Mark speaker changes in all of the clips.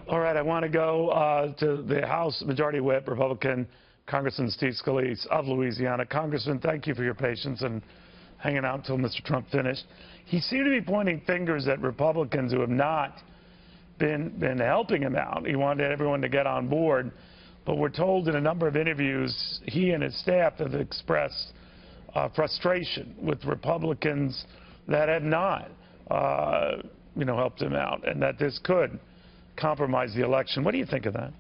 Speaker 1: All right, I want to go to the House Majority Whip, Republican Congressman Steve Scalise of Louisiana. Congressman, thank you for your patience and hanging out until Mr. Trump finished. He seemed to be pointing fingers at Republicans who have not been helping him out. He wanted everyone to get on board, but we're told in a number of interviews he and his staff have expressed frustration with Republicans that have not, helped him out, and that this could compromise the election. What do you think of that?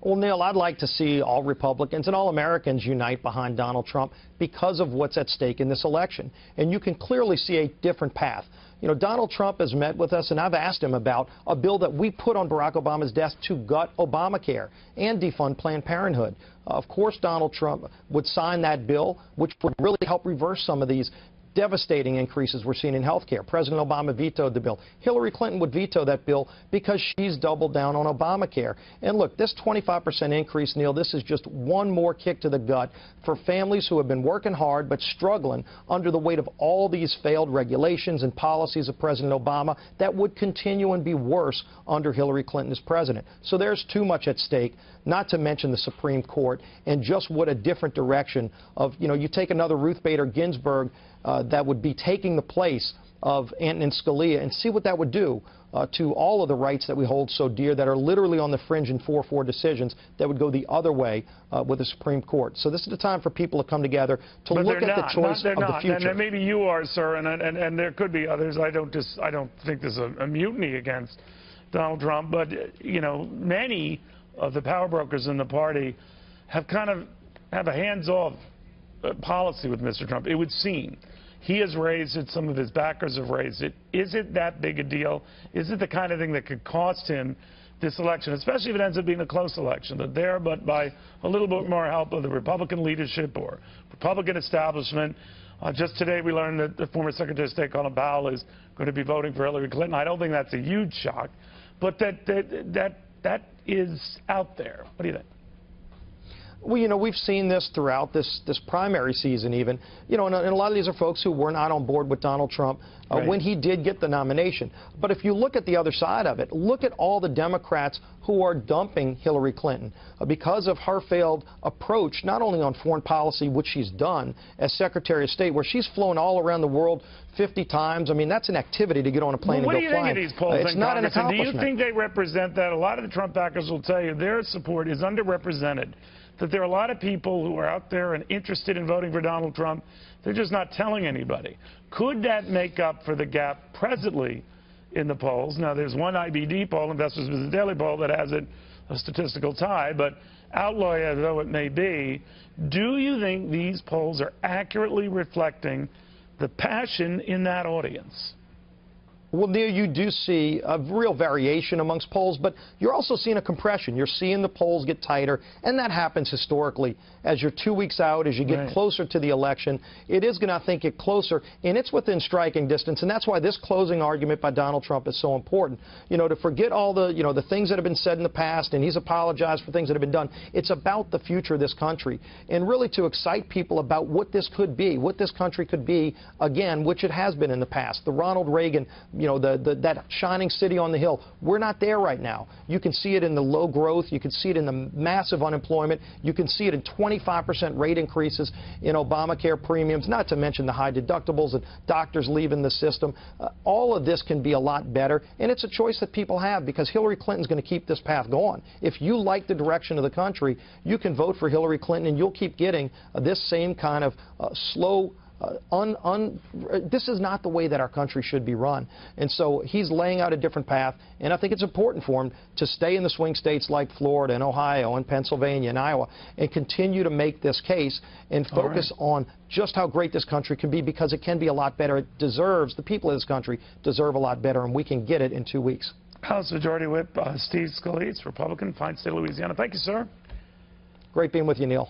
Speaker 2: Well, Neil, I'd like to see all Republicans and all Americans unite behind Donald Trump because of what's at stake in this election. And you can clearly see a different path. You know, Donald Trump has met with us, and I've asked him about a bill that we put on Barack Obama's desk to gut Obamacare and defund Planned Parenthood. Of course, Donald Trump would sign that bill, which would really help reverse some of these devastating increases we're seeing in health care. President Obama vetoed the bill. Hillary Clinton would veto that bill because she's doubled down on Obamacare. And look, this 25% increase, Neil, this is just one more kick to the gut for families who have been working hard but struggling under the weight of all these failed regulations and policies of President Obama that would continue and be worse under Hillary Clinton as president. So there's too much at stake, not to mention the Supreme Court and just what a different direction of, you take another Ruth Bader Ginsburg that would be taking the place of Antonin Scalia, and see what that would do to all of the rights that we hold so dear that are literally on the fringe in 4-4 decisions that would go the other way with the Supreme Court. So this is the time for people to come together to look at the choice of the future.
Speaker 1: And maybe you are, sir, and there could be others. I don't think there's a mutiny against Donald Trump, but many of the power brokers in the party have have a hands-off policy with Mr. Trump. It would seem he has raised it, some of his backers have raised it. Is it that big a deal? Is it the kind of thing that could cost him this election, especially if it ends up being a close election, that there, but by a little bit more help of the Republican leadership or Republican establishment? Just today we learned that the former Secretary of State Colin Powell is going to be voting for Hillary Clinton. I don't think that's a huge shock, but that is out there. What do you think?
Speaker 2: Well, we've seen this throughout this primary season even. And a lot of these are folks who were not on board with Donald Trump when he did get the nomination. But if you look at the other side of it, look at all the Democrats who are dumping Hillary Clinton because of her failed approach, not only on foreign policy, which she's done as Secretary of State, where she's flown all around the world 50 times. I mean, that's an activity to get on a plane and go flying.
Speaker 1: What do you think of these polls?
Speaker 2: It's not an accomplishment.
Speaker 1: Do you think they represent that? A lot of the Trump backers will tell you their support is underrepresented, that there are a lot of people who are out there and interested in voting for Donald Trump. They're just not telling anybody. Could that make up for the gap presently in the polls? Now, there's one IBD poll, Investors Business Daily poll, that has a statistical tie, but outlier though it may be, do you think these polls are accurately reflecting the passion in that audience?
Speaker 2: Well, Neil, you do see a real variation amongst polls, but you're also seeing a compression. You're seeing the polls get tighter, and that happens historically. As you're 2 weeks out, as you get closer to the election, it is going to, I think, get closer, and it's within striking distance, and that's why this closing argument by Donald Trump is so important. To forget all the, the things that have been said in the past, and he's apologized for things that have been done. It's about the future of this country, and really to excite people about what this could be, what this country could be, again, which it has been in the past. The Ronald Reagan, that shining city on the hill. We're not there right now. You can see it in the low growth. You can see it in the massive unemployment. You can see it in 25% rate increases in Obamacare premiums, not to mention the high deductibles and doctors leaving the system. All of this can be a lot better, and it's a choice that people have because Hillary Clinton's going to keep this path going. If you like the direction of the country, you can vote for Hillary Clinton, and you'll keep getting this same kind of slow, this is not the way that our country should be run. And so he's laying out a different path, and I think it's important for him to stay in the swing states like Florida and Ohio and Pennsylvania and Iowa and continue to make this case and focus on just how great this country can be, because it can be a lot better. It deserves, the people of this country deserve a lot better, and we can get it in 2 weeks.
Speaker 1: House Majority Whip Steve Scalise, Republican, fine state of Louisiana. Thank you, sir.
Speaker 2: Great being with you, Neil.